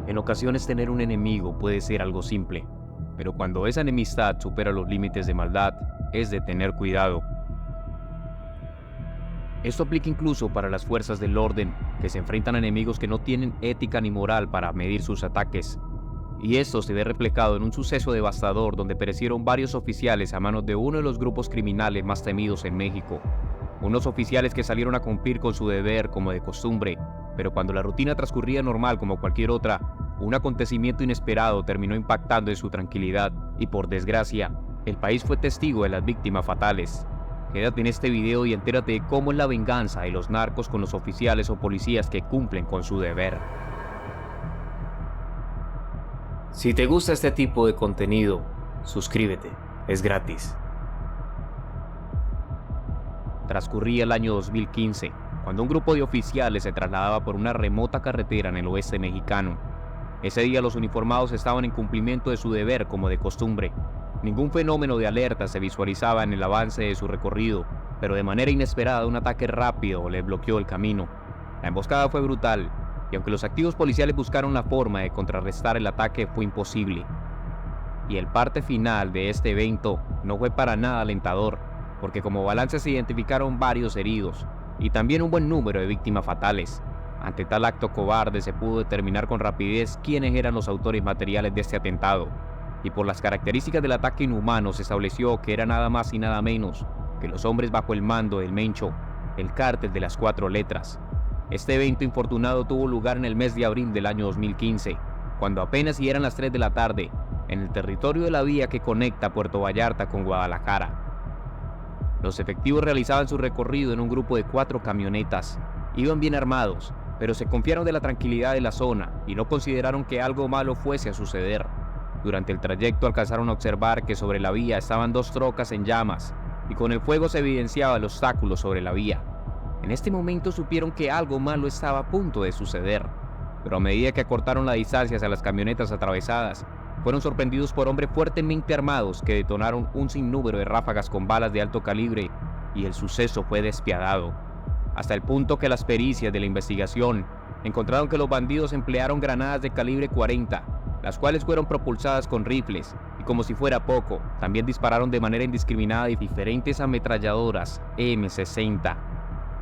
En ocasiones tener un enemigo puede ser algo simple, pero cuando esa enemistad supera los límites de maldad, es de tener cuidado. Esto aplica incluso para las fuerzas del orden, que se enfrentan a enemigos que no tienen ética ni moral para medir sus ataques. Y esto se ve reflejado en un suceso devastador donde perecieron varios oficiales a manos de uno de los grupos criminales más temidos en México. Unos oficiales que salieron a cumplir con su deber como de costumbre, pero cuando la rutina transcurría normal como cualquier otra, un acontecimiento inesperado terminó impactando en su tranquilidad y por desgracia, el país fue testigo de las víctimas fatales. Quédate en este video y entérate de cómo es la venganza de los narcos con los oficiales o policías que cumplen con su deber. Si te gusta este tipo de contenido, suscríbete, es gratis. Transcurría el año 2015, cuando un grupo de oficiales se trasladaba por una remota carretera en el oeste mexicano. Ese día los uniformados estaban en cumplimiento de su deber como de costumbre. Ningún fenómeno de alerta se visualizaba en el avance de su recorrido, pero de manera inesperada un ataque rápido les bloqueó el camino. La emboscada fue brutal, y aunque los activos policiales buscaron la forma de contrarrestar el ataque, fue imposible. Y el parte final de este evento no fue para nada alentador, porque como balance se identificaron varios heridos, y también un buen número de víctimas fatales. Ante tal acto cobarde se pudo determinar con rapidez quiénes eran los autores materiales de este atentado, y por las características del ataque inhumano se estableció que era nada más y nada menos que los hombres bajo el mando del Mencho, el cártel de las 4 letras. Este evento infortunado tuvo lugar en el mes de abril del año 2015, cuando apenas si eran las 3 de la tarde, en el territorio de la vía que conecta Puerto Vallarta con Guadalajara. Los efectivos realizaban su recorrido en un grupo de 4 camionetas. Iban bien armados, pero se confiaron de la tranquilidad de la zona y no consideraron que algo malo fuese a suceder. Durante el trayecto alcanzaron a observar que sobre la vía estaban 2 trocas en llamas y con el fuego se evidenciaba el obstáculo sobre la vía. En este momento supieron que algo malo estaba a punto de suceder, pero a medida que acortaron la distancia hacia las camionetas atravesadas, fueron sorprendidos por hombres fuertemente armados que detonaron un sinnúmero de ráfagas con balas de alto calibre y el suceso fue despiadado, hasta el punto que las pericias de la investigación encontraron que los bandidos emplearon granadas de calibre 40, las cuales fueron propulsadas con rifles, y como si fuera poco, también dispararon de manera indiscriminada diferentes ametralladoras M60,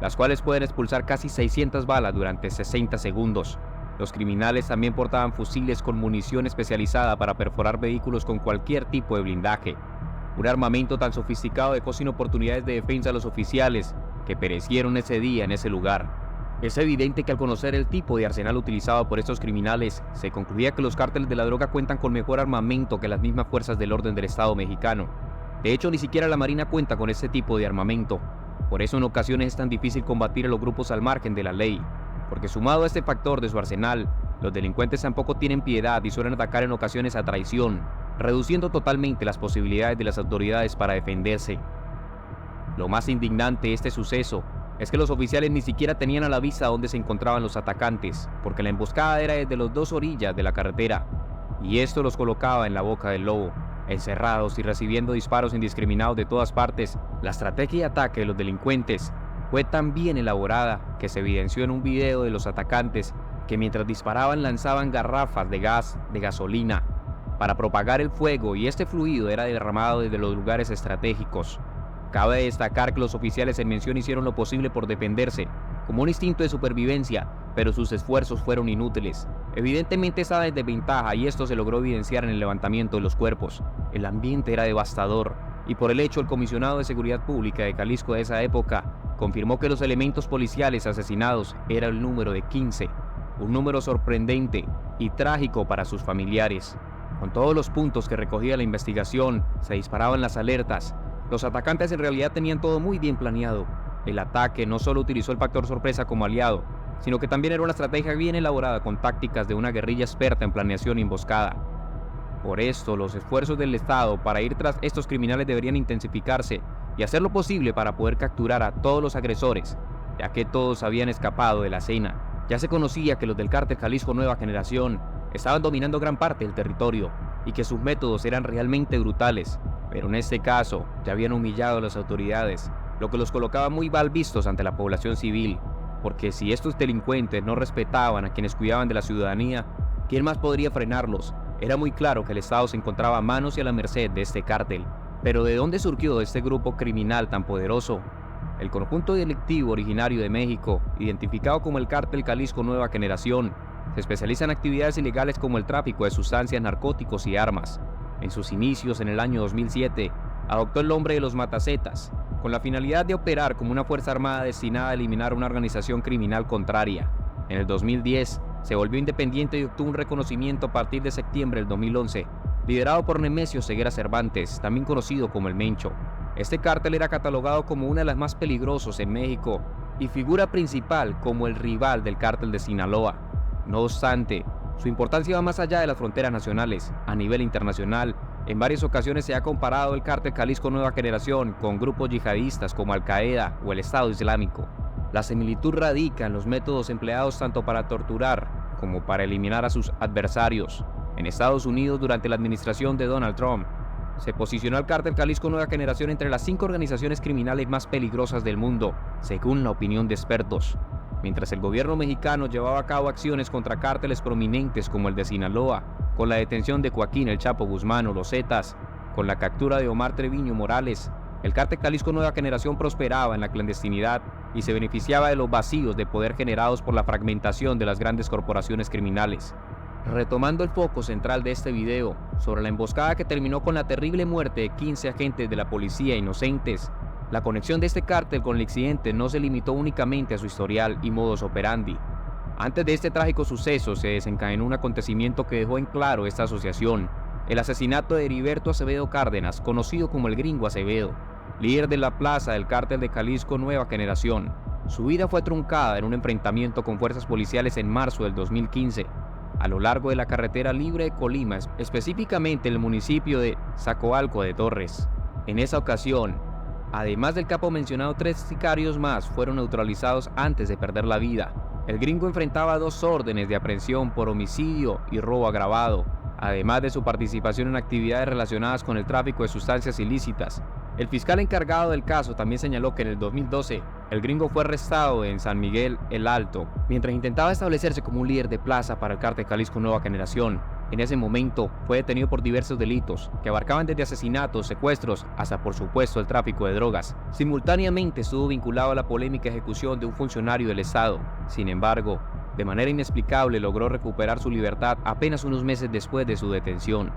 las cuales pueden expulsar casi 600 balas durante 60 segundos. Los criminales también portaban fusiles con munición especializada para perforar vehículos con cualquier tipo de blindaje. Un armamento tan sofisticado dejó sin oportunidades de defensa a los oficiales que perecieron ese día en ese lugar. Es evidente que al conocer el tipo de arsenal utilizado por estos criminales, se concluía que los cárteles de la droga cuentan con mejor armamento que las mismas fuerzas del orden del Estado mexicano. De hecho, ni siquiera la Marina cuenta con este tipo de armamento. Por eso en ocasiones es tan difícil combatir a los grupos al margen de la ley, porque sumado a este factor de su arsenal, los delincuentes tampoco tienen piedad y suelen atacar en ocasiones a traición, reduciendo totalmente las posibilidades de las autoridades para defenderse. Lo más indignante de este suceso es que los oficiales ni siquiera tenían a la vista dónde se encontraban los atacantes, porque la emboscada era desde las 2 orillas de la carretera, y esto los colocaba en la boca del lobo, encerrados y recibiendo disparos indiscriminados de todas partes. La estrategia de ataque de los delincuentes fue tan bien elaborada que se evidenció en un video de los atacantes que mientras disparaban lanzaban garrafas de gas de gasolina para propagar el fuego, y este fluido era derramado desde los lugares estratégicos. Cabe destacar que los oficiales en mención hicieron lo posible por defenderse, como un instinto de supervivencia, pero sus esfuerzos fueron inútiles. Evidentemente estaba en desventaja y esto se logró evidenciar en el levantamiento de los cuerpos. El ambiente era devastador, y por el hecho el comisionado de Seguridad Pública de Jalisco de esa época confirmó que los elementos policiales asesinados era el número de 15, un número sorprendente y trágico para sus familiares. Con todos los puntos que recogía la investigación, se disparaban las alertas. Los atacantes en realidad tenían todo muy bien planeado. El ataque no solo utilizó el factor sorpresa como aliado, sino que también era una estrategia bien elaborada con tácticas de una guerrilla experta en planeación y emboscada. Por esto, los esfuerzos del Estado para ir tras estos criminales deberían intensificarse y hacer lo posible para poder capturar a todos los agresores, ya que todos habían escapado de la escena. Ya se conocía que los del cártel Jalisco Nueva Generación estaban dominando gran parte del territorio y que sus métodos eran realmente brutales, pero en este caso ya habían humillado a las autoridades, lo que los colocaba muy mal vistos ante la población civil, porque si estos delincuentes no respetaban a quienes cuidaban de la ciudadanía, ¿Quién más podría frenarlos? Era muy claro que el Estado se encontraba a manos y a la merced de este cártel. Pero ¿de dónde surgió este grupo criminal tan poderoso? El conjunto delictivo originario de México, identificado como el Cártel Jalisco Nueva Generación, se especializa en actividades ilegales como el tráfico de sustancias, narcóticos y armas. En sus inicios, en el año 2007, adoptó el nombre de los Matacetas, con la finalidad de operar como una fuerza armada destinada a eliminar una organización criminal contraria. En el 2010, se volvió independiente y obtuvo un reconocimiento a partir de septiembre del 2011, liderado por Nemesio Ceguera Cervantes, también conocido como el Mencho. Este cártel era catalogado como uno de los más peligrosos en México y figura principal como el rival del cártel de Sinaloa. No obstante, su importancia va más allá de las fronteras nacionales. A nivel internacional, en varias ocasiones se ha comparado el cártel Jalisco Nueva Generación con grupos yihadistas como Al-Qaeda o el Estado Islámico. La similitud radica en los métodos empleados tanto para torturar como para eliminar a sus adversarios. En Estados Unidos, durante la administración de Donald Trump, se posicionó al cártel Jalisco Nueva Generación entre las 5 organizaciones criminales más peligrosas del mundo, según la opinión de expertos. Mientras el gobierno mexicano llevaba a cabo acciones contra cárteles prominentes como el de Sinaloa, con la detención de Joaquín El Chapo Guzmán o los Zetas, con la captura de Omar Treviño Morales, el cártel Jalisco Nueva Generación prosperaba en la clandestinidad y se beneficiaba de los vacíos de poder generados por la fragmentación de las grandes corporaciones criminales. Retomando el foco central de este video, sobre la emboscada que terminó con la terrible muerte de 15 agentes de la policía inocentes, la conexión de este cártel con el accidente no se limitó únicamente a su historial y modus operandi. Antes de este trágico suceso se desencadenó un acontecimiento que dejó en claro esta asociación: el asesinato de Heriberto Acevedo Cárdenas, conocido como el Gringo Acevedo, líder de la plaza del cártel de Jalisco Nueva Generación. Su vida fue truncada en un enfrentamiento con fuerzas policiales en marzo del 2015, a lo largo de la carretera libre de Colima, específicamente en el municipio de Zacoalco de Torres. En esa ocasión, además del capo mencionado, 3 sicarios más fueron neutralizados antes de perder la vida. El Gringo enfrentaba 2 órdenes de aprehensión por homicidio y robo agravado, además de su participación en actividades relacionadas con el tráfico de sustancias ilícitas. El fiscal encargado del caso también señaló que en el 2012, el Gringo fue arrestado en San Miguel el Alto, mientras intentaba establecerse como un líder de plaza para el cártel Jalisco Nueva Generación. En ese momento, fue detenido por diversos delitos, que abarcaban desde asesinatos, secuestros, hasta por supuesto el tráfico de drogas. Simultáneamente estuvo vinculado a la polémica ejecución de un funcionario del Estado. Sin embargo, de manera inexplicable logró recuperar su libertad apenas unos meses después de su detención.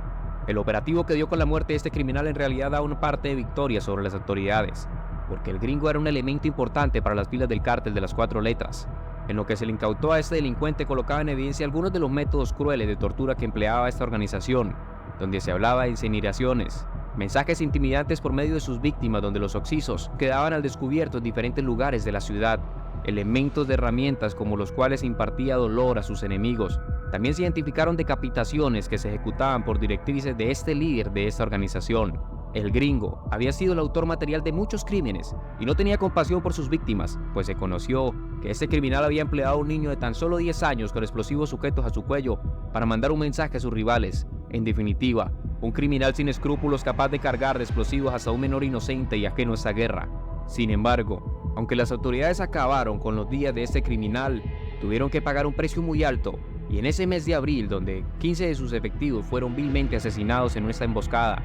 El operativo que dio con la muerte de este criminal en realidad da una parte de victoria sobre las autoridades, porque el Gringo era un elemento importante para las filas del cártel de las 4 letras. En lo que se le incautó a este delincuente colocaba en evidencia algunos de los métodos crueles de tortura que empleaba esta organización, donde se hablaba de incineraciones, mensajes intimidantes por medio de sus víctimas donde los occisos quedaban al descubierto en diferentes lugares de la ciudad, elementos de herramientas como los cuales impartía dolor a sus enemigos. También se identificaron decapitaciones que se ejecutaban por directrices de este líder de esta organización. El Gringo había sido el autor material de muchos crímenes y no tenía compasión por sus víctimas, pues se conoció que este criminal había empleado a un niño de tan solo 10 años con explosivos sujetos a su cuello para mandar un mensaje a sus rivales. En definitiva, un criminal sin escrúpulos capaz de cargar de explosivos hasta un menor inocente y ajeno a esta guerra. Sin embargo, aunque las autoridades acabaron con los días de este criminal, tuvieron que pagar un precio muy alto. Y en ese mes de abril, donde 15 de sus efectivos fueron vilmente asesinados en esta emboscada,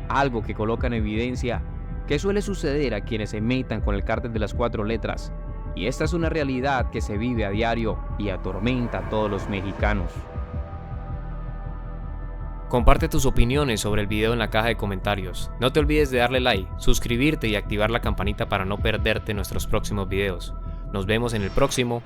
algo que coloca en evidencia que suele suceder a quienes se metan con el cártel de las 4 letras, y esta es una realidad que se vive a diario y atormenta a todos los mexicanos. Comparte tus opiniones sobre el video en la caja de comentarios. No te olvides de darle like, suscribirte y activar la campanita para no perderte nuestros próximos videos. Nos vemos en el próximo.